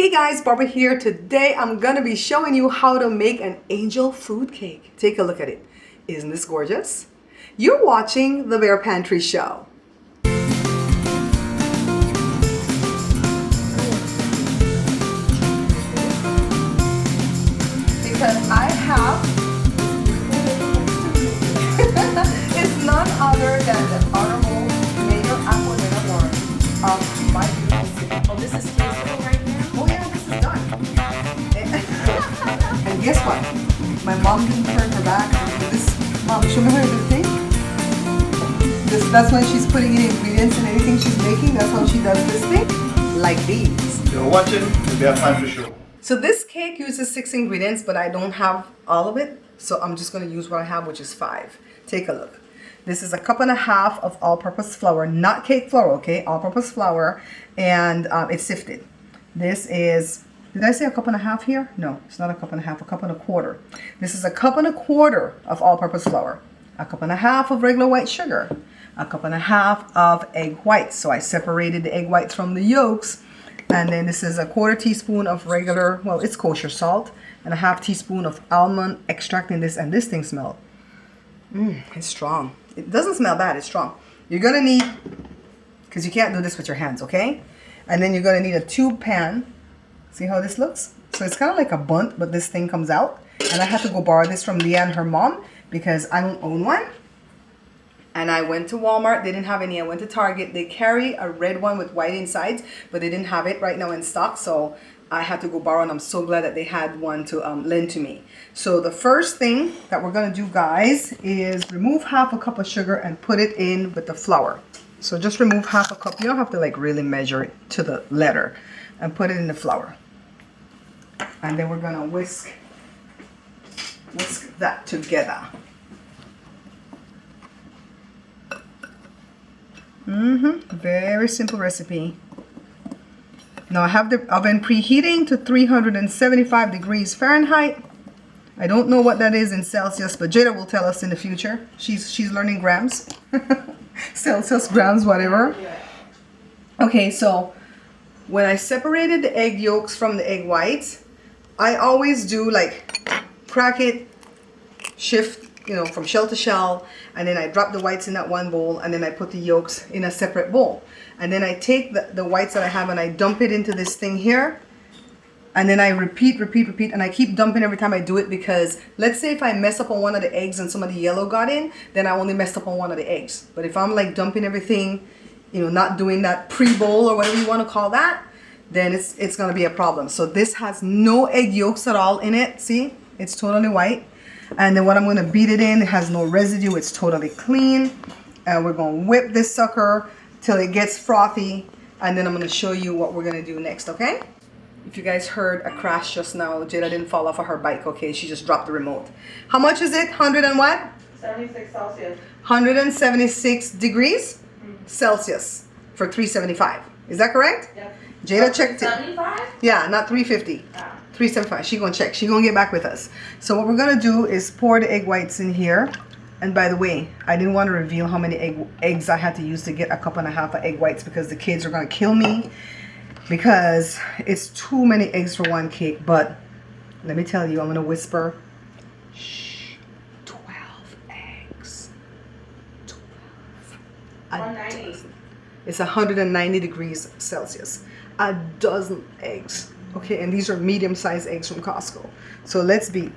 Hey guys, Barbara here. Today I'm gonna be showing you how to make an angel food cake. Take a look at it. Isn't this gorgeous? You're watching the Bear Pantry Show. Because I have it's none other than the Honorable Mayor Aquilina Warren of my beautiful city. Oh, this is tasteful right now? Oh yeah, this is done. And guess what? My mom didn't turn her back. This mom, show me how to do the thing. That's when she's putting in ingredients and anything she's making. That's how she does this thing. Like these. You're watching the Bear Pantry Show. So this cake uses 6 ingredients, but I don't have all of it. So I'm just going to use what I have, which is 5. Take a look. This is a cup and a half of all-purpose flour, not cake flour, okay? All-purpose flour, and it's sifted. This is, did I say a cup and a half here? No, it's not a cup and a half, a cup and a quarter. This is a cup and a quarter of all-purpose flour, a cup and a half of regular white sugar, a cup and a half of egg whites. So I separated the egg whites from the yolks. And then this is a 1/4 teaspoon of regular, well, it's kosher salt, and a 1/2 teaspoon of almond extract in this, and this thing smells. It's strong. It doesn't smell bad, it's strong. You're gonna need, because you can't do this with your hands, okay? And then you're gonna need a tube pan. See how this looks? So it's kind of like a bunt, but this thing comes out. And I had to go borrow this from Leah and her mom because I don't own one. And I went to Walmart, they didn't have any. I went to Target, they carry a red one with white insides, but they didn't have it right now in stock, so I had to go borrow, and I'm so glad that they had one to lend to me. So the first thing that we're gonna do, guys, is remove 1/2 cup of sugar and put it in with the flour. So just remove 1/2 cup. You don't have to like really measure it to the letter, and put it in the flour. And then we're gonna whisk that together. Very simple recipe. Now I have the oven preheating to 375 degrees Fahrenheit. I don't know what that is in Celsius, but Jada will tell us in the future. She's learning grams. Celsius, grams, whatever. Okay, so when I separated the egg yolks from the egg whites, I always do like crack it, shift, you know, from shell to shell, and then I drop the whites in that one bowl, and then I put the yolks in a separate bowl. And then I take the whites that I have and I dump it into this thing here, and then I repeat, and I keep dumping every time I do it, because let's say if I mess up on one of the eggs and some of the yellow got in, then I only messed up on one of the eggs. But if I'm like dumping everything, you know, not doing that pre-bowl or whatever you want to call that, then it's gonna be a problem. So this has no egg yolks at all in it. See, it's totally white. And then what I'm gonna beat it in, it has no residue, it's totally clean. And we're gonna whip this sucker till it gets frothy, and then I'm gonna show you what we're gonna do next, okay? If you guys heard a crash just now, Jada didn't fall off of her bike, okay? She just dropped the remote. How much is it? 100 and what? 76 Celsius. 176 degrees Celsius for 375. Is that correct? Yep. Jada checked it. 75? Yeah, not 350. 375. She gonna check. She gonna get back with us. So what we're gonna do is pour the egg whites in here. And by the way, I didn't want to reveal how many eggs I had to use to get a cup and a half of egg whites, because the kids are gonna kill me, because it's too many eggs for one cake. But let me tell you, I'm gonna whisper. Shh. 12 eggs. 12. 190. It's 190 degrees Celsius. A dozen eggs. Okay, and these are medium-sized eggs from Costco. So let's beat.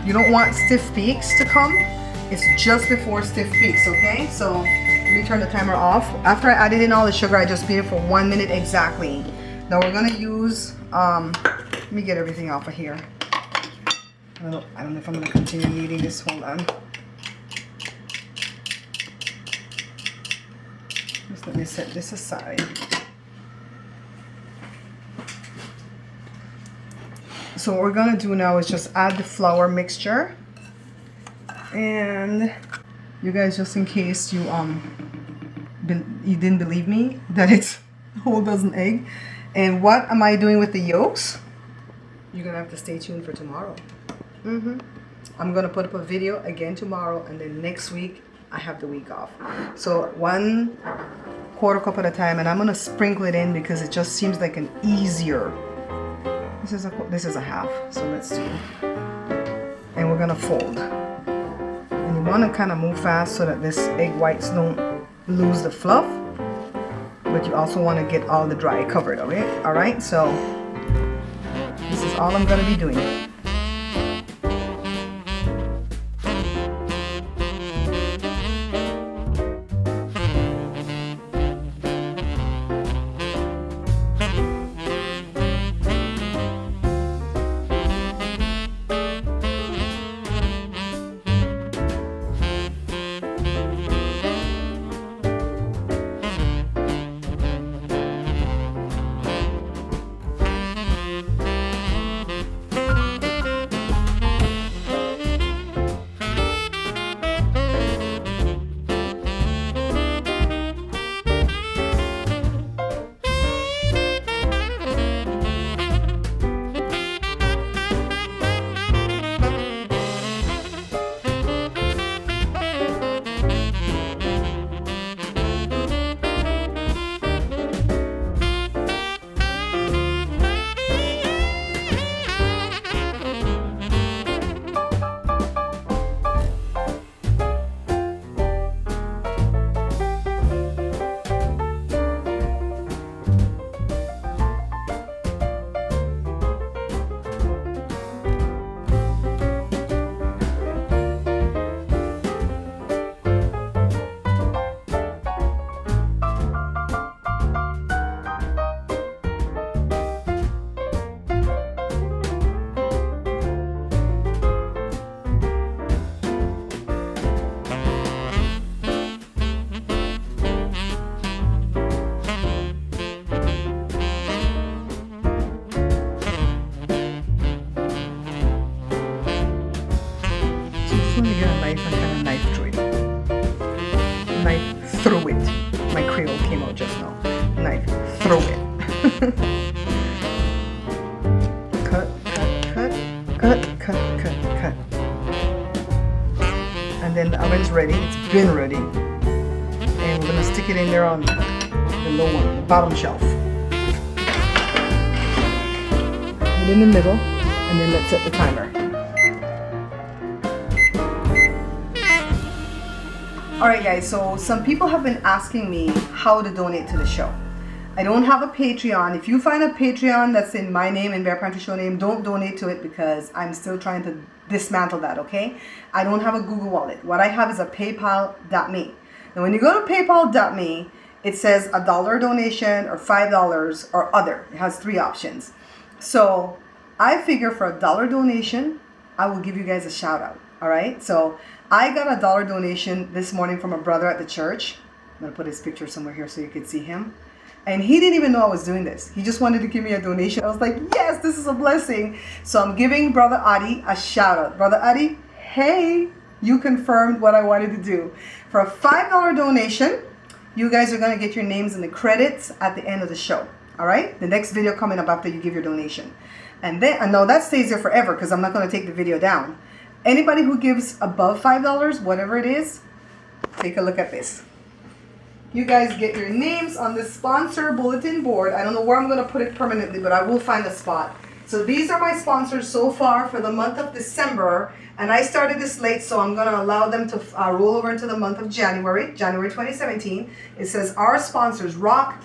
You don't want stiff peaks to come. It's just before stiff peaks, okay? So let me turn the timer off. After I added in all the sugar, I just beat it for 1 minute exactly. Now we're gonna use, let me get everything off of here. I don't know if I'm gonna continue kneading this, hold on. Just let me set this aside. So what we're gonna do now is just add the flour mixture. And you guys, just in case you didn't believe me that it's a whole dozen egg. And what am I doing with the yolks? You're gonna have to stay tuned for tomorrow. I'm gonna put up a video again tomorrow, and then next week I have the week off. So 1/4 cup at a time, and I'm gonna sprinkle it in because it just seems like an easier. This is a half, so let's do. And we're gonna fold. And you want to kind of move fast so that this egg whites don't lose the fluff, but you also want to get all the dry covered of it. All right, so this is all I'm gonna be doing. Let me get a knife and kind of knife through it. Knife through it. My Creole came out just now. Knife through it. Cut, cut, cut, cut, cut, cut, cut. And then the oven's ready. It's been ready. And we're gonna stick it in there on the low one, the bottom shelf. Put it in the middle, and then let's set the timer. Alright guys, so some people have been asking me how to donate to the show. I don't have a Patreon. If you find a Patreon that's in my name and Bear Pantry Show name, don't donate to it because I'm still trying to dismantle that, okay? I don't have a Google Wallet. What I have is a paypal.me. Now when you go to paypal.me, it says $1 donation or $5 or other. It has 3 options. So I figure for $1 donation, I will give you guys a shout out, all right? So I got a $1 donation this morning from a brother at the church. I'm gonna put his picture somewhere here so you can see him. And he didn't even know I was doing this. He just wanted to give me a donation. I was like, yes, this is a blessing. So I'm giving Brother Adi a shout out. Brother Adi, hey, you confirmed what I wanted to do. For a $5 donation, you guys are gonna get your names in the credits at the end of the show. All right, the next video coming up after you give your donation. And then, no, that stays there forever because I'm not gonna take the video down. Anybody who gives above $5, whatever it is, take a look at this. You guys get your names on the sponsor bulletin board. I don't know where I'm going to put it permanently, but I will find a spot. So these are my sponsors so far for the month of December. And I started this late, so I'm going to allow them to roll over into the month of January 2017. It says our sponsors, Rock,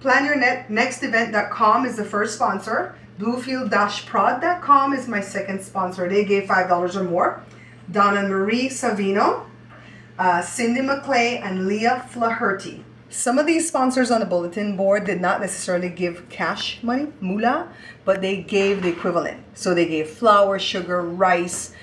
PlanYourNextEvent.com is the first sponsor. Bluefield-prod.com is my second sponsor. They gave $5 or more. Donna Marie Savino, Cindy McClay, and Leah Flaherty. Some of these sponsors on the bulletin board did not necessarily give cash money, moolah, but they gave the equivalent. So they gave flour, sugar, rice,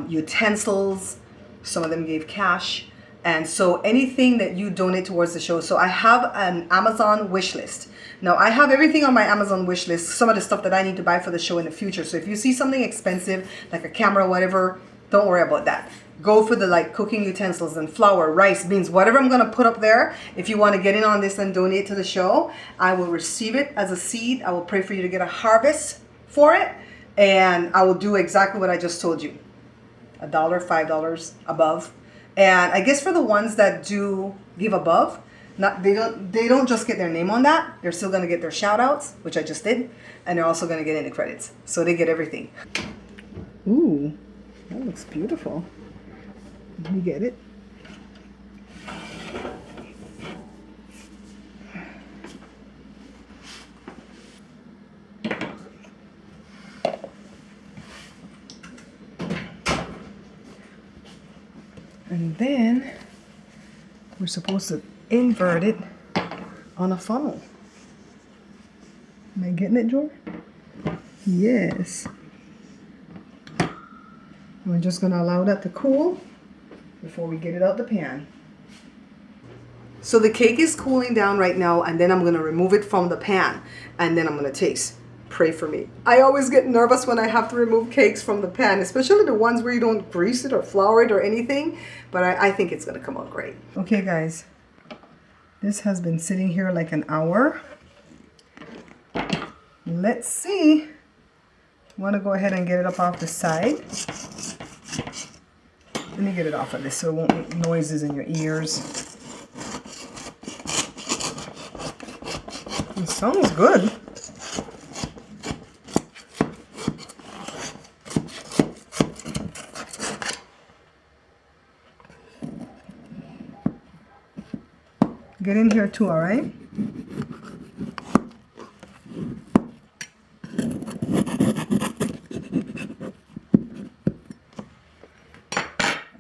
utensils. Some of them gave cash. And so anything that you donate towards the show. So I have an Amazon wish list. Now I have everything on my Amazon wish list, some of the stuff that I need to buy for the show in the future. So if you see something expensive, like a camera or whatever, don't worry about that. Go for the like cooking utensils and flour, rice, beans, whatever I'm going to put up there. If you want to get in on this and donate to the show, I will receive it as a seed. I will pray for you to get a harvest for it. And I will do exactly what I just told you. $1, $5 above. And I guess for the ones that do give above, they don't just get their name on that. They're still going to get their shout outs, which I just did. And they're also going to get any credits. So they get everything. Ooh, that looks beautiful. Let me get it. And then we're supposed to invert it on a funnel. Am I getting it, George? Yes. We're just going to allow that to cool before we get it out the pan. So the cake is cooling down right now, and then I'm going to remove it from the pan, and then I'm going to taste. Pray for me. I always get nervous when I have to remove cakes from the pan, especially the ones where you don't grease it or flour it or anything, but I think it's going to come out great. Okay, guys. This has been sitting here like an hour. Let's see. I want to go ahead and get it up off the side. Let me get it off of this so it won't make noises in your ears. It sounds good. Get in here too, all right?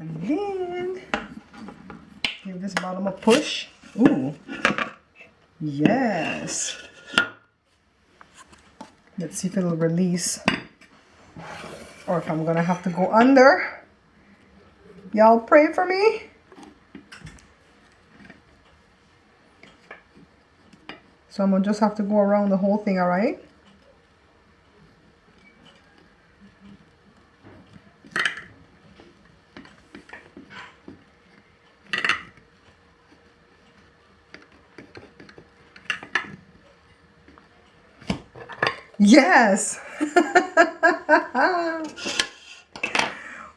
And then give this bottom a push. Ooh, yes. Let's see if it'll release or if I'm gonna have to go under. Y'all pray for me. So I'm gonna just have to go around the whole thing, all right? Yes!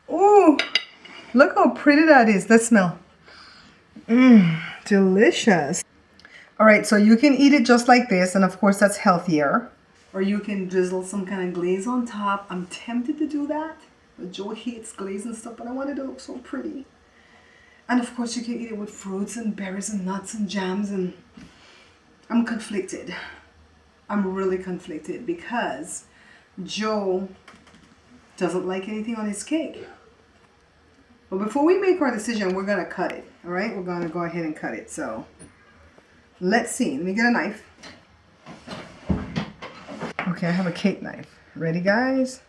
Ooh, look how pretty that is. Let's smell. Mmm, delicious. All right, so you can eat it just like this, and of course that's healthier. Or you can drizzle some kind of glaze on top. I'm tempted to do that, but Joe hates glaze and stuff, but I want it to look so pretty. And of course you can eat it with fruits and berries and nuts and jams, and I'm conflicted. I'm really conflicted because Joe doesn't like anything on his cake. But before we make our decision, we're gonna cut it, all right? We're gonna go ahead and cut it, so. Let's see. Let me get a knife. Okay, I have a cake knife. Ready, guys?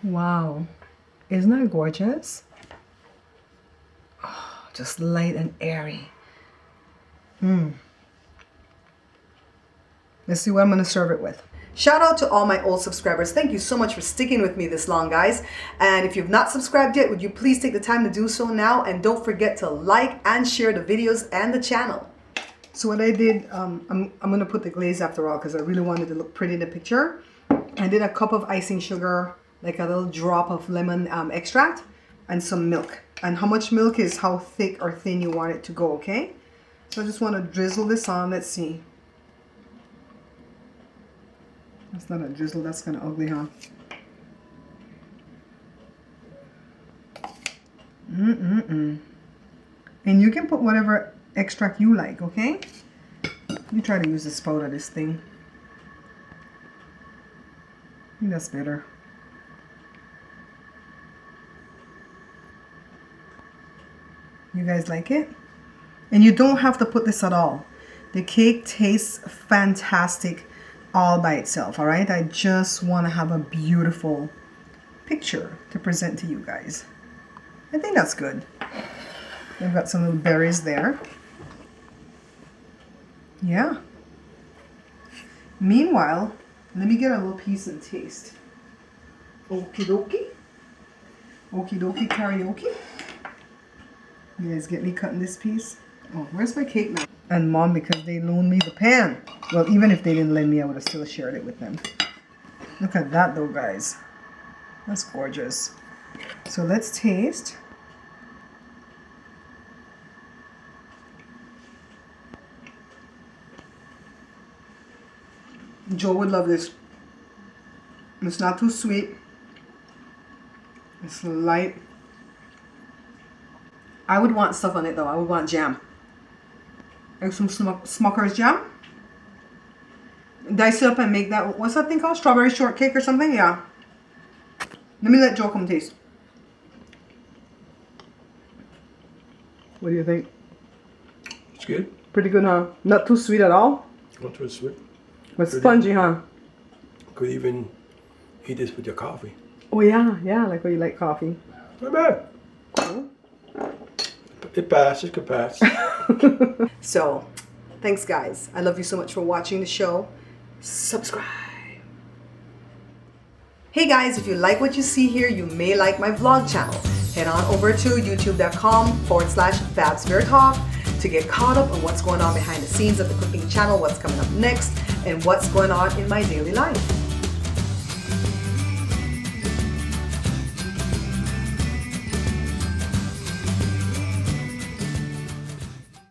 Wow. Isn't that gorgeous? Just light and airy. Let's see what I'm going to serve it with. Shout out to all my old subscribers. Thank you so much for sticking with me this long, guys. And if you've not subscribed yet, would you please take the time to do so now? And don't forget to like and share the videos and the channel. So what I did, I'm going to put the glaze after all because I really wanted to look pretty in the picture. I did a cup of icing sugar, like a little drop of lemon extract, and some milk. And how much milk is how thick or thin you want it to go, okay? So I just want to drizzle this on. Let's see. That's not a drizzle, that's kind of ugly, huh? And you can put whatever extract you like, okay? You try to use the spout of this thing. I think that's better. You guys like it? And you don't have to put this at all. The cake tastes fantastic all by itself, all right? I just want to have a beautiful picture to present to you guys. I think that's good. I've got some little berries there. Yeah. Meanwhile, let me get a little piece and taste. Okie dokie. Okie dokie karaoke. You guys get me cutting this piece? Oh, where's my cake now? And Mom, because they loaned me the pan. Well, even if they didn't lend me, I would have still shared it with them. Look at that though, guys. That's gorgeous. So let's taste. Joe would love this. It's not too sweet. It's light. I would want stuff on it though. I would want jam. Like some Smucker's jam. Dice it up and make that, what's that thing called? Strawberry shortcake or something? Yeah. Let me let Joe come taste. What do you think? It's good. Pretty good, huh? Not too sweet at all? Not too sweet. But spongy, huh? Could even eat this with your coffee. Oh yeah, yeah, like when you like coffee. Not bad. It passed. It could pass. So, thanks guys. I love you so much for watching the show. Subscribe. Hey guys, if you like what you see here, you may like my vlog channel. Head on over to youtube.com/FabsVeerTalk to get caught up on what's going on behind the scenes of the cooking channel, what's coming up next, and what's going on in my daily life.